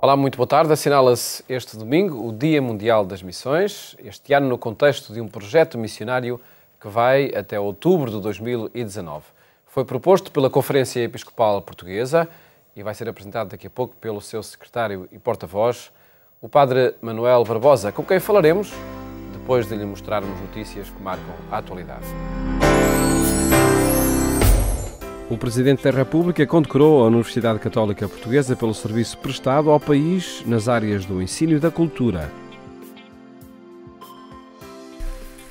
Olá, muito boa tarde. Assinala-se este domingo o Dia Mundial das Missões, este ano no contexto de um projeto missionário que vai até outubro de 2019. Foi proposto pela Conferência Episcopal Portuguesa e vai ser apresentado daqui a pouco pelo seu secretário e porta-voz, o Padre Manuel Barbosa, com quem falaremos depois de lhe mostrarmos notícias que marcam a atualidade. O Presidente da República condecorou a Universidade Católica Portuguesa pelo serviço prestado ao país nas áreas do ensino e da cultura.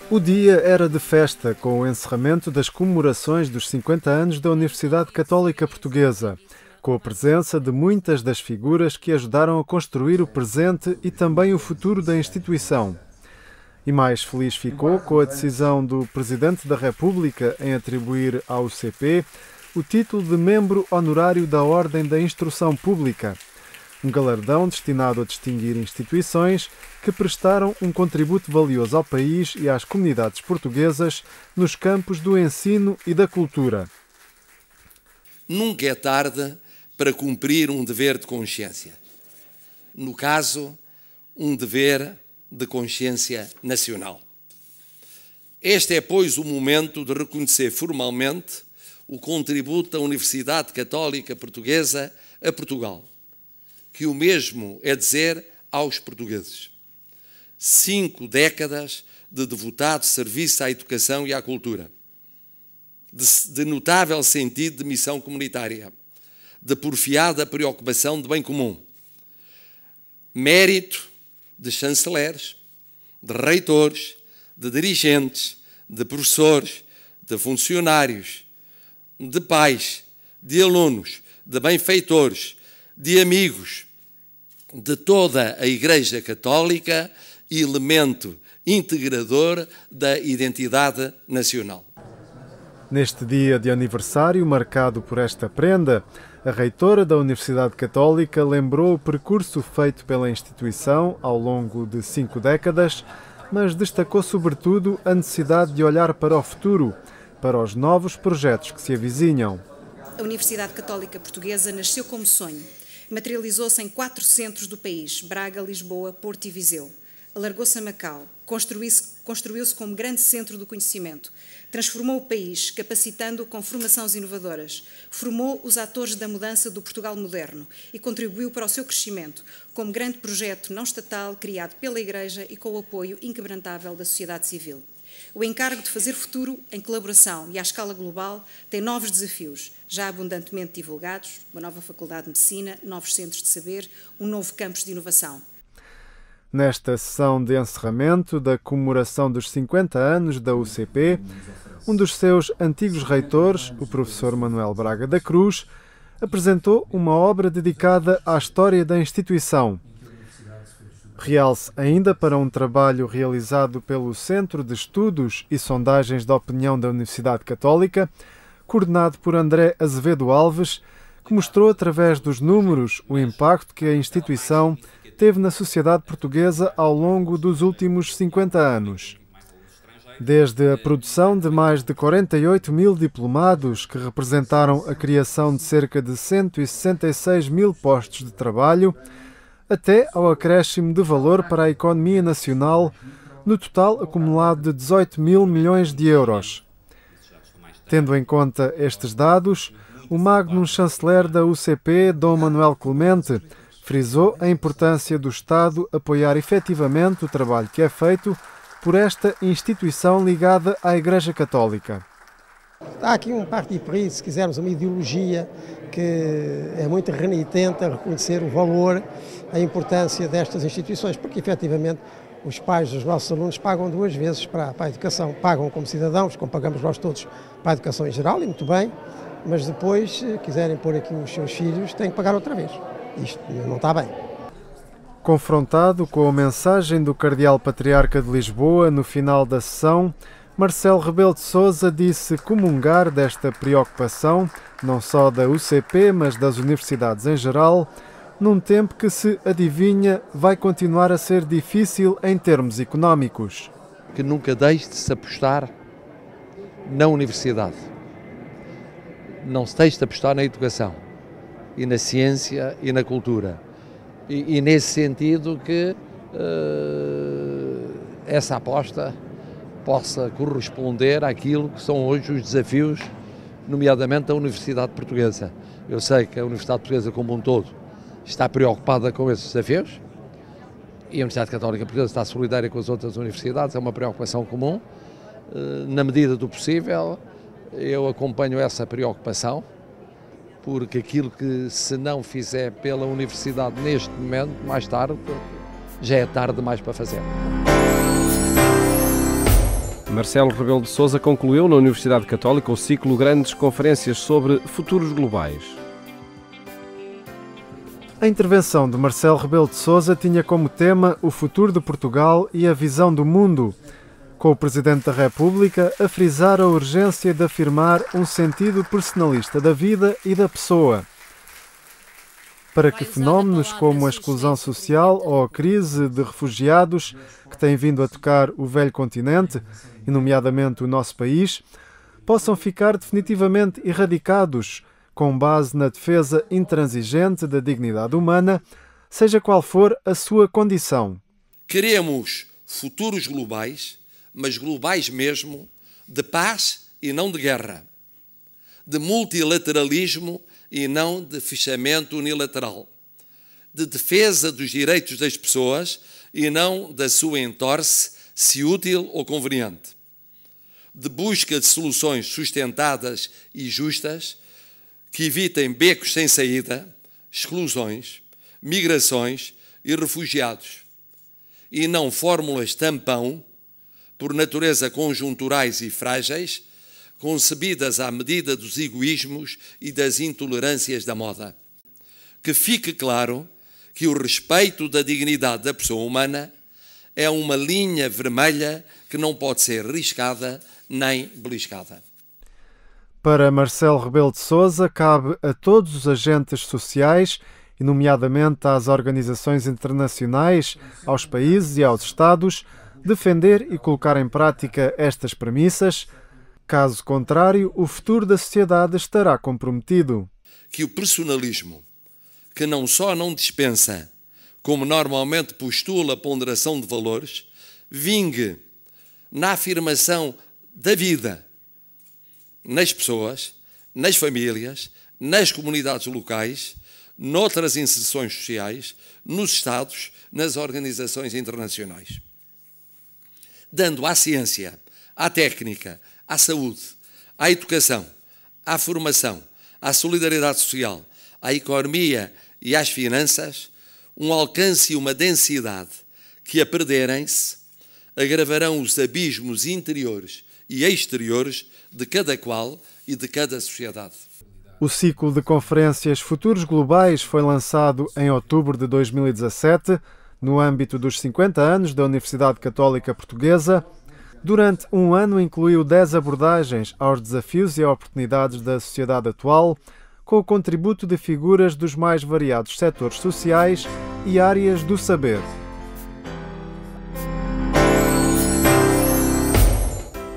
O dia era de festa, com o encerramento das comemorações dos 50 anos da Universidade Católica Portuguesa, com a presença de muitas das figuras que ajudaram a construir o presente e também o futuro da instituição. E mais feliz ficou com a decisão do Presidente da República em atribuir ao UCP o título de membro honorário da Ordem da Instrução Pública, um galardão destinado a distinguir instituições que prestaram um contributo valioso ao país e às comunidades portuguesas nos campos do ensino e da cultura. Nunca é tarde para cumprir um dever de consciência. No caso, um dever de consciência nacional. Este é, pois, o momento de reconhecer formalmente o contributo da Universidade Católica Portuguesa a Portugal, que o mesmo é dizer aos portugueses. 5 décadas de devotado serviço à educação e à cultura, de notável sentido de missão comunitária, de porfiada preocupação de bem comum, mérito de chanceleres, de reitores, de dirigentes, de professores, de funcionários, de pais, de alunos, de benfeitores, de amigos, de toda a Igreja Católica, elemento integrador da identidade nacional. Neste dia de aniversário, marcado por esta prenda, a reitora da Universidade Católica lembrou o percurso feito pela instituição ao longo de 5 décadas, mas destacou sobretudo a necessidade de olhar para o futuro, para os novos projetos que se avizinham. A Universidade Católica Portuguesa nasceu como sonho. Materializou-se em 4 centros do país, Braga, Lisboa, Porto e Viseu. Alargou-se a Macau, construiu-se como grande centro do conhecimento, transformou o país, capacitando-o com formações inovadoras, formou os atores da mudança do Portugal moderno e contribuiu para o seu crescimento, como grande projeto não estatal criado pela Igreja e com o apoio inquebrantável da sociedade civil. O encargo de fazer futuro em colaboração e à escala global tem novos desafios, já abundantemente divulgados, uma nova Faculdade de Medicina, novos centros de saber, um novo campus de inovação. Nesta sessão de encerramento da comemoração dos 50 anos da UCP, um dos seus antigos reitores, o professor Manuel Braga da Cruz, apresentou uma obra dedicada à história da instituição. Realce ainda para um trabalho realizado pelo Centro de Estudos e Sondagens da Opinião da Universidade Católica, coordenado por André Azevedo Alves, que mostrou através dos números o impacto que a instituição teve na sociedade portuguesa ao longo dos últimos 50 anos. Desde a produção de mais de 48 mil diplomados, que representaram a criação de cerca de 166 mil postos de trabalho, até ao acréscimo de valor para a economia nacional, no total acumulado de 18 mil milhões de euros. Tendo em conta estes dados, o Magnum Chanceler da UCP, Dom Manuel Clemente, frisou a importância do Estado apoiar efetivamente o trabalho que é feito por esta instituição ligada à Igreja Católica. Há aqui um parti pris, se quisermos, uma ideologia que é muito renitente a reconhecer o valor, a importância destas instituições, porque efetivamente os pais dos nossos alunos pagam 2 vezes para a educação. Pagam como cidadãos, como pagamos nós todos para a educação em geral, e muito bem, mas depois, se quiserem pôr aqui os seus filhos, têm que pagar outra vez. Isto não está bem. Confrontado com a mensagem do Cardeal Patriarca de Lisboa no final da sessão, Marcelo Rebelo de Sousa disse comungar desta preocupação, não só da UCP, mas das universidades em geral, num tempo que se adivinha vai continuar a ser difícil em termos económicos. Que nunca deixe de se apostar na universidade. Não se deixe de apostar na educação e na ciência e na cultura. E nesse sentido que essa aposta possa corresponder àquilo que são hoje os desafios, nomeadamente da Universidade Portuguesa. Eu sei que a Universidade Portuguesa como um todo está preocupada com esses desafios e a Universidade Católica Portuguesa está solidária com as outras universidades, é uma preocupação comum. Na medida do possível, eu acompanho essa preocupação, porque aquilo que se não fizer pela Universidade neste momento, mais tarde, já é tarde demais para fazer. Marcelo Rebelo de Sousa concluiu na Universidade Católica o ciclo Grandes Conferências sobre Futuros Globais. A intervenção de Marcelo Rebelo de Sousa tinha como tema o futuro de Portugal e a visão do mundo, com o Presidente da República a frisar a urgência de afirmar um sentido personalista da vida e da pessoa, para que fenómenos como a exclusão social ou a crise de refugiados que têm vindo a tocar o velho continente, e nomeadamente o nosso país, possam ficar definitivamente erradicados, com base na defesa intransigente da dignidade humana, seja qual for a sua condição. Queremos futuros globais, mas globais mesmo, de paz e não de guerra, de multilateralismo e não de fechamento unilateral, de defesa dos direitos das pessoas e não da sua entorse, se útil ou conveniente, de busca de soluções sustentadas e justas que evitem becos sem saída, exclusões, migrações e refugiados, e não fórmulas tampão, por natureza conjunturais e frágeis, concebidas à medida dos egoísmos e das intolerâncias da moda. Que fique claro que o respeito da dignidade da pessoa humana é uma linha vermelha que não pode ser riscada nem beliscada. Para Marcelo Rebelo de Sousa, cabe a todos os agentes sociais, e nomeadamente às organizações internacionais, aos países e aos Estados, defender e colocar em prática estas premissas. Caso contrário, o futuro da sociedade estará comprometido. Que o personalismo, que não só não dispensa, como normalmente postula a ponderação de valores, vingue na afirmação da vida, nas pessoas, nas famílias, nas comunidades locais, noutras inserções sociais, nos Estados, nas organizações internacionais. Dando à ciência, à técnica, à saúde, à educação, à formação, à solidariedade social, à economia e às finanças, um alcance e uma densidade que, a perderem-se, agravarão os abismos interiores e exteriores de cada qual e de cada sociedade. O ciclo de conferências Futuros Globais foi lançado em outubro de 2017, no âmbito dos 50 anos da Universidade Católica Portuguesa. Durante um ano incluiu 10 abordagens aos desafios e oportunidades da sociedade atual, com o contributo de figuras dos mais variados setores sociais e áreas do saber.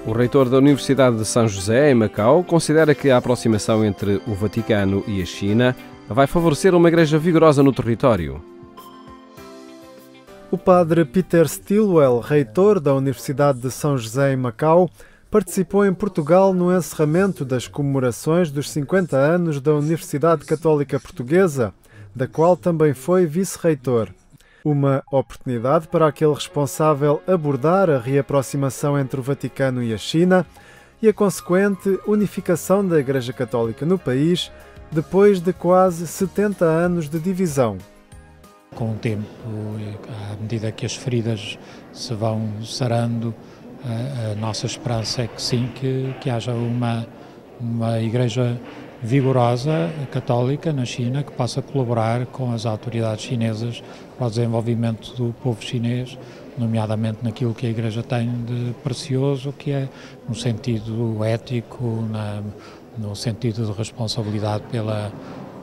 O reitor da Universidade de São José, em Macau, considera que a aproximação entre o Vaticano e a China vai favorecer uma igreja vigorosa no território. O padre Peter Stilwell, reitor da Universidade de São José, em Macau, participou em Portugal no encerramento das comemorações dos 50 anos da Universidade Católica Portuguesa, da qual também foi vice-reitor. Uma oportunidade para aquele responsável abordar a reaproximação entre o Vaticano e a China e a consequente unificação da Igreja Católica no país depois de quase 70 anos de divisão. Com o tempo, à medida que as feridas se vão sarando, a nossa esperança é que sim, que haja uma Igreja vigorosa, católica, na China, que possa colaborar com as autoridades chinesas para o desenvolvimento do povo chinês, nomeadamente naquilo que a Igreja tem de precioso, que é no sentido ético, no sentido de responsabilidade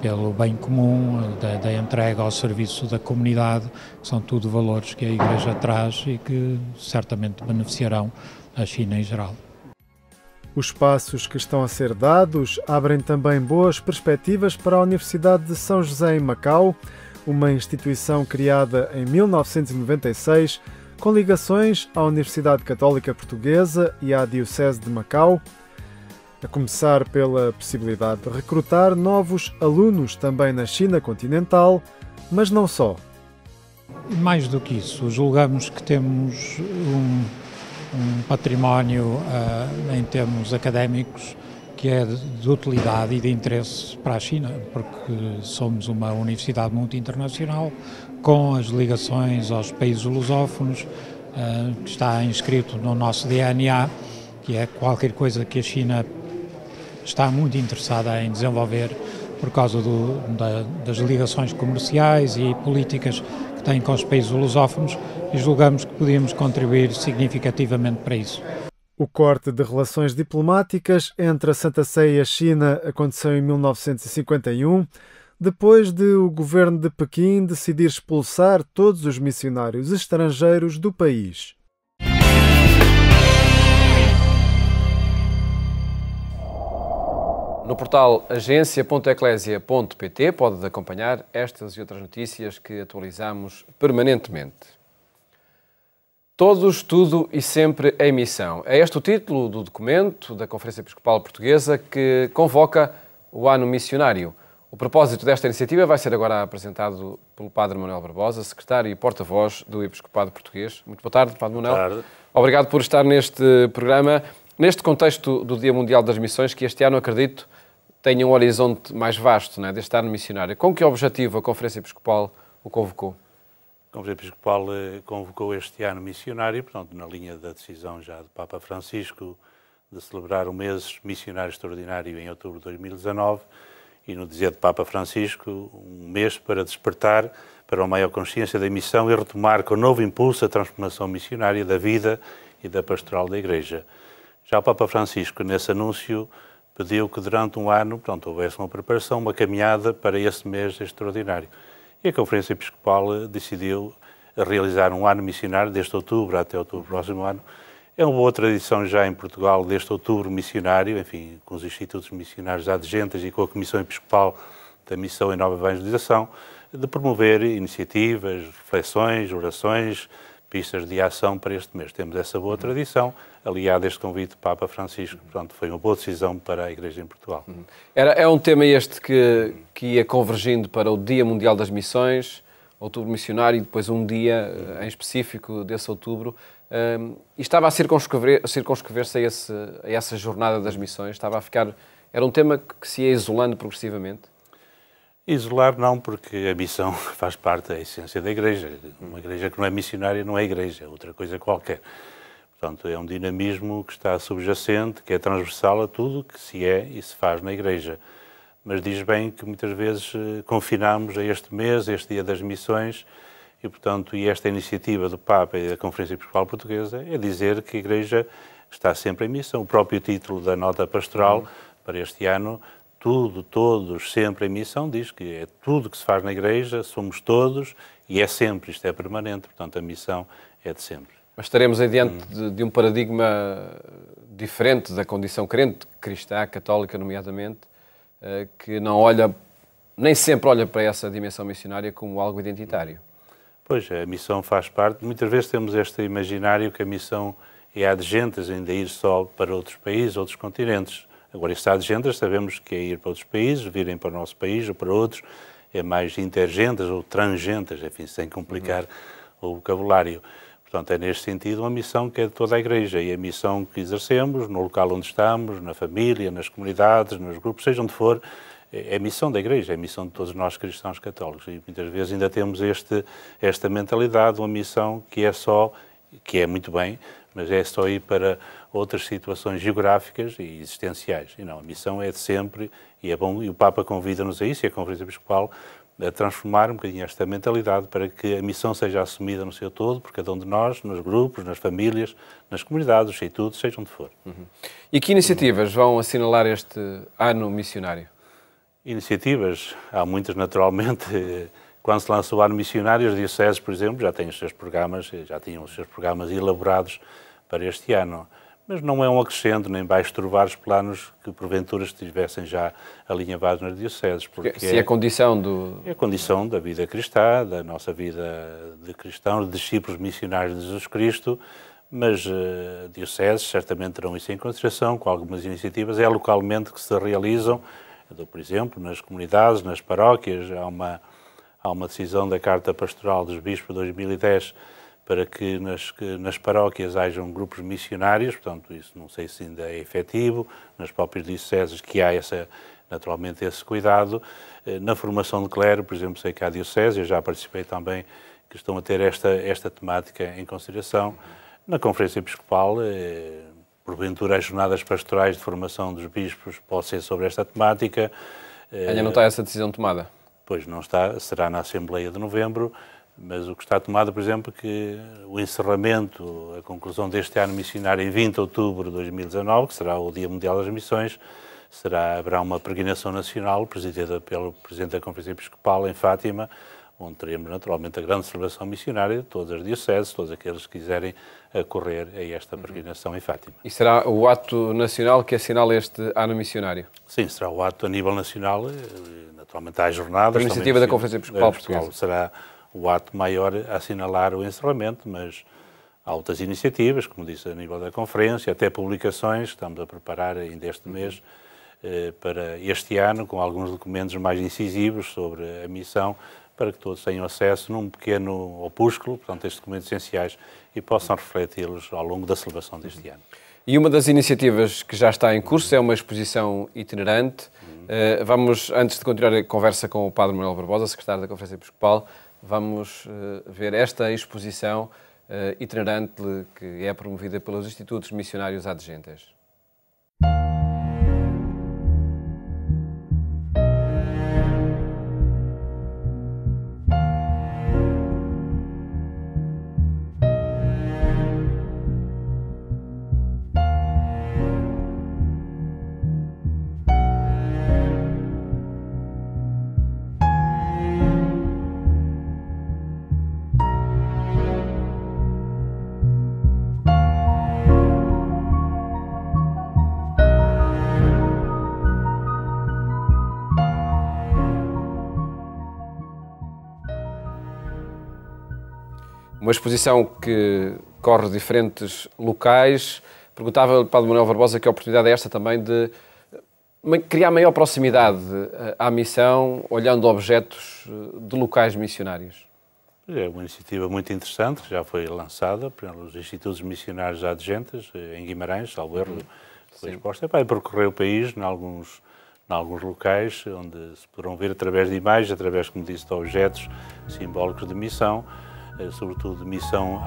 pelo bem comum, da entrega ao serviço da comunidade, que são tudo valores que a Igreja traz e que certamente beneficiarão a China em geral. Os passos que estão a ser dados abrem também boas perspectivas para a Universidade de São José em Macau, uma instituição criada em 1996 com ligações à Universidade Católica Portuguesa e à Diocese de Macau, a começar pela possibilidade de recrutar novos alunos também na China continental, mas não só. Mais do que isso, julgamos que temos um património em termos académicos que é de utilidade e de interesse para a China, porque somos uma universidade muito internacional, com as ligações aos países lusófonos, que está inscrito no nosso DNA, que é qualquer coisa que a China está muito interessada em desenvolver por causa das ligações comerciais e políticas que tem com os países lusófonos, e julgamos que podíamos contribuir significativamente para isso. O corte de relações diplomáticas entre a Santa Sé e a China aconteceu em 1951, depois de o governo de Pequim decidir expulsar todos os missionários estrangeiros do país. No portal agência.eclésia.pt pode acompanhar estas e outras notícias que atualizamos permanentemente. Todos, tudo e sempre em missão. É este o título do documento da Conferência Episcopal Portuguesa que convoca o Ano Missionário. O propósito desta iniciativa vai ser agora apresentado pelo Padre Manuel Barbosa, secretário e porta-voz do Episcopado Português. Muito boa tarde, Padre Manuel. Boa tarde. Obrigado por estar neste programa. Neste contexto do Dia Mundial das Missões, que este ano, acredito, tenha um horizonte mais vasto, não é, deste ano missionário. Com que objetivo a Conferência Episcopal o convocou? A Conferência Episcopal convocou este ano missionário, portanto, na linha da decisão já do Papa Francisco de celebrar o mês missionário extraordinário em outubro de 2019 e, no dizer do Papa Francisco, um mês para despertar para uma maior consciência da missão e retomar com novo impulso a transformação missionária da vida e da pastoral da Igreja. Já o Papa Francisco, nesse anúncio, pediu que durante um ano, portanto, houvesse uma preparação, uma caminhada para esse mês extraordinário. E a Conferência Episcopal decidiu realizar um ano missionário, desde outubro até outubro do próximo ano. É uma boa tradição já em Portugal, deste outubro missionário, enfim, com os institutos missionários adjuntos e com a Comissão Episcopal da Missão e Nova Evangelização, de promover iniciativas, reflexões, orações, pistas de ação para este mês. Temos essa boa tradição, aliado a este convite do Papa Francisco. Portanto, foi uma boa decisão para a Igreja em Portugal. É um tema este que ia convergindo para o Dia Mundial das Missões, Outubro Missionário, e depois um dia em específico desse outubro. E estava a circunscrever-se a essa jornada das missões? Estava a ficar... Era um tema que se ia isolando progressivamente? Isolar não, porque a missão faz parte da essência da Igreja. Uma Igreja que não é missionária não é Igreja, é outra coisa qualquer. Portanto, é um dinamismo que está subjacente, que é transversal a tudo que se é e se faz na Igreja. Mas diz bem que muitas vezes confinamos a este mês, a este Dia das Missões, e, portanto, esta iniciativa do Papa e da Conferência Episcopal Portuguesa é dizer que a Igreja está sempre em missão. O próprio título da nota pastoral para este ano, tudo, todos, sempre em missão, diz que é tudo que se faz na Igreja, somos todos e é sempre, isto é permanente, portanto a missão é de sempre. Mas estaremos adiante de um paradigma diferente da condição crente, cristã, católica nomeadamente, que não olha, nem sempre olha para essa dimensão missionária como algo identitário. Pois, a missão faz parte, muitas vezes temos este imaginário que a missão é adjuntas, ainda ir só para outros países, outros continentes. Agora, isso adjuntas, sabemos que é ir para outros países, virem para o nosso país ou para outros, é mais intergentas ou transgentas, enfim, sem complicar o vocabulário. Portanto, é neste sentido uma missão que é de toda a Igreja e a missão que exercemos no local onde estamos, na família, nas comunidades, nos grupos, seja onde for, é a missão da Igreja, é a missão de todos nós cristãos católicos. E muitas vezes ainda temos esta mentalidade, uma missão que é só, que é muito bem, mas é só ir para outras situações geográficas e existenciais. E não, a missão é de sempre e é bom, e o Papa convida-nos a isso, e a Conferência Episcopal, a transformar um bocadinho esta mentalidade para que a missão seja assumida no seu todo, por cada um de nós, nos grupos, nas famílias, nas comunidades, nos institutos, seja onde for. E que iniciativas vão assinalar este ano missionário? Iniciativas, há muitas naturalmente. Quando se lança o ano missionário, as dioceses, por exemplo, já têm os seus programas, já tinham os seus programas elaborados para este ano. mas não é um acrescento, nem vai estrovar os planos que porventura estivessem já alinhavados nas dioceses. Porque se é a condição do... É a condição da vida cristã, da nossa vida de cristãos, de discípulos missionários de Jesus Cristo, mas dioceses certamente terão isso em consideração, com algumas iniciativas. É localmente que se realizam, por exemplo, nas comunidades, nas paróquias. Há uma decisão da Carta Pastoral dos Bispos de 2010 para que nas paróquias hajam grupos missionários, portanto, isso não sei se ainda é efetivo, nas próprias dioceses que há naturalmente esse cuidado. Na formação de clero, por exemplo, sei que há dioceses, eu já participei também, que estão a ter esta temática em consideração. Na Conferência Episcopal, porventura as jornadas pastorais de formação dos bispos pode ser sobre esta temática. Ainda não está essa decisão tomada? Pois não está, será na Assembleia de Novembro. Mas o que está tomado, por exemplo, que o encerramento, a conclusão deste ano missionário em 20 de outubro de 2019, que será o Dia Mundial das Missões, haverá uma peregrinação nacional presidida pelo Presidente da Conferência Episcopal em Fátima, onde teremos naturalmente a grande celebração missionária de todas as dioceses, todos aqueles que quiserem acorrer a esta peregrinação em Fátima. E será o ato nacional que assinala este ano missionário? Sim, será o ato a nível nacional, naturalmente há jornadas. Por iniciativa da Conferência Episcopal Portuguesa. Será o ato maior a assinalar o encerramento, mas há outras iniciativas, como disse, a nível da conferência, até publicações, que estamos a preparar ainda este mês, para este ano, com alguns documentos mais incisivos sobre a missão, para que todos tenham acesso num pequeno opúsculo, portanto, estes documentos essenciais, e possam refleti-los ao longo da celebração deste ano. E uma das iniciativas que já está em curso é uma exposição itinerante. Vamos, antes de continuar a conversa com o Padre Manuel Barbosa, secretário da Conferência Episcopal, vamos ver esta exposição itinerante que é promovida pelos Institutos Missionários Adjentes. Uma exposição que corre diferentes locais. Perguntava ao Padre Manuel Barbosa que a oportunidade é esta também de criar maior proximidade à missão, olhando objetos de locais missionários. É uma iniciativa muito interessante, que já foi lançada pelos Institutos Missionários Adjentes, em Guimarães, salvo erro, foi exposta. Vai percorrer o país, em alguns locais, onde se poderão ver através de imagens, através, como disse, de objetos simbólicos de missão, sobretudo de missão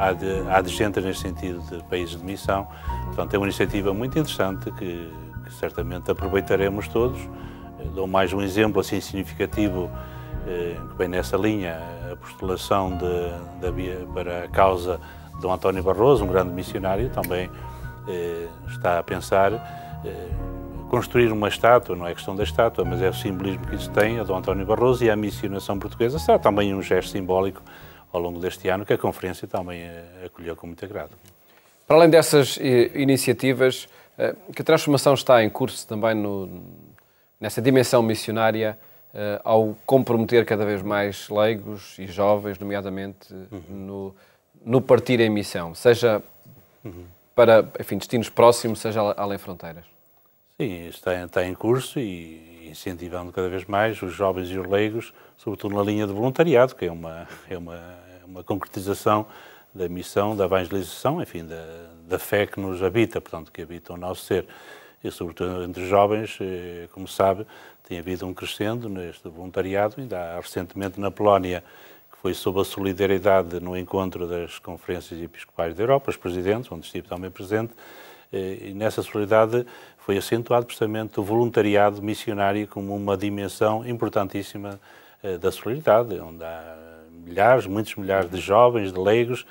adjunta neste sentido de países de missão. Portanto, é uma iniciativa muito interessante que certamente aproveitaremos todos. Dou mais um exemplo assim significativo que vem nessa linha, a postulação para a causa de Dom António Barroso, um grande missionário, também está a pensar construir uma estátua, não é questão da estátua, mas é o simbolismo que isso tem, a Dom António Barroso e a missionação portuguesa. Será também um gesto simbólico ao longo deste ano, que a Conferência também acolheu com muito agrado. Para além dessas iniciativas, que transformação está em curso também nessa dimensão missionária, ao comprometer cada vez mais leigos e jovens, nomeadamente, no partir em missão, seja para destinos próximos, seja além fronteiras? Sim, está em curso e incentivando cada vez mais os jovens e os leigos, sobretudo na linha de voluntariado, que é uma concretização da missão, da evangelização, enfim, da fé que nos habita, portanto, que habita o nosso ser. E, sobretudo, entre os jovens, como sabe, tem havido um crescendo neste voluntariado. Ainda há recentemente na Polónia, que foi sob a solidariedade no encontro das conferências episcopais da Europa, os presidentes, onde estive também presente, e nessa solidariedade foi acentuado precisamente o voluntariado missionário como uma dimensão importantíssima da solidariedade, onde há muitos milhares de jovens, de leigos,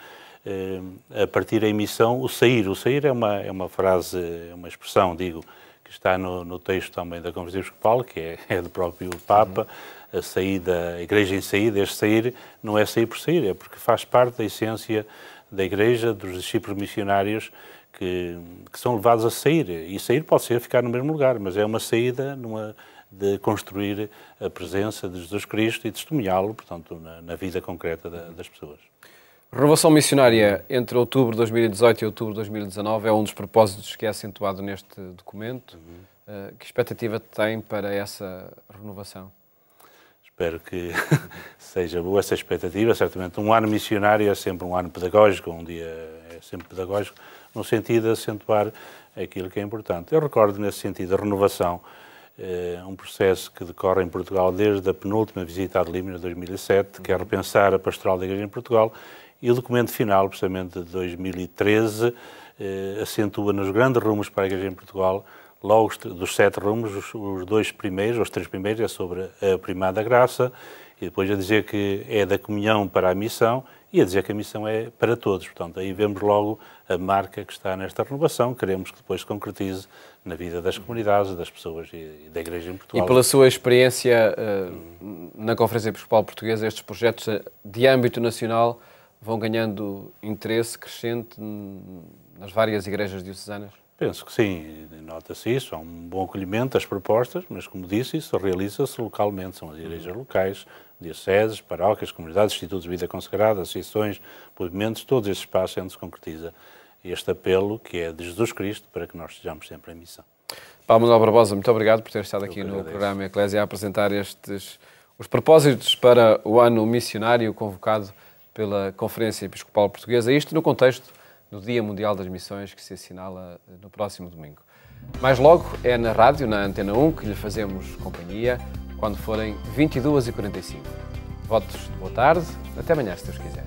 a partir em missão, o sair. O sair é uma frase, uma expressão, digo, que está no texto também da Conferência Episcopal, que é do próprio Papa, a saída, a Igreja em saída. Este sair não é sair por sair, é porque faz parte da essência da Igreja, dos discípulos missionários, que são levados a sair. E sair pode ser ficar no mesmo lugar, mas é uma saída de construir a presença de Jesus Cristo e testemunhá-lo, portanto, na vida concreta das pessoas. Renovação missionária entre outubro de 2018 e outubro de 2019 é um dos propósitos que é acentuado neste documento. Que expectativa tem para essa renovação? Espero que seja boa essa expectativa. Certamente um ano missionário é sempre um ano pedagógico, um dia é sempre pedagógico, no sentido de acentuar aquilo que é importante. Eu recordo, nesse sentido, a renovação, um processo que decorre em Portugal desde a penúltima visita à Limina de 2007, que é repensar a pastoral da Igreja em Portugal, e o documento final, precisamente de 2013, acentua nos grandes rumos para a Igreja em Portugal. Logo dos 7 rumos, os 2 primeiros, os 3 primeiros, é sobre a primada da graça, e depois a dizer que é da comunhão para a missão, e a dizer que a missão é para todos. Portanto, aí vemos logo a marca que está nesta renovação. Queremos que depois se concretize na vida das comunidades, das pessoas e da Igreja em Portugal. E pela sua experiência na Conferência Episcopal Portuguesa, estes projetos de âmbito nacional vão ganhando interesse crescente nas várias igrejas diocesanas? Penso que sim, nota-se isso, há um bom acolhimento das propostas, mas, como disse, isso realiza-se localmente, são as igrejas locais, dioceses, paróquias, comunidades, institutos de vida consagrada, associações, movimentos, todos esses espaços onde se concretiza este apelo que é de Jesus Cristo para que nós estejamos sempre em missão. Paulo Manuel Barbosa, muito obrigado por ter estado aqui no programa Eclésia a apresentar os propósitos para o ano missionário convocado pela Conferência Episcopal Portuguesa, isto no contexto do Dia Mundial das Missões, que se assinala no próximo domingo. Mais logo é na rádio, na Antena 1, que lhe fazemos companhia, quando forem 22h45. Votos de boa tarde, até amanhã, se Deus quiser.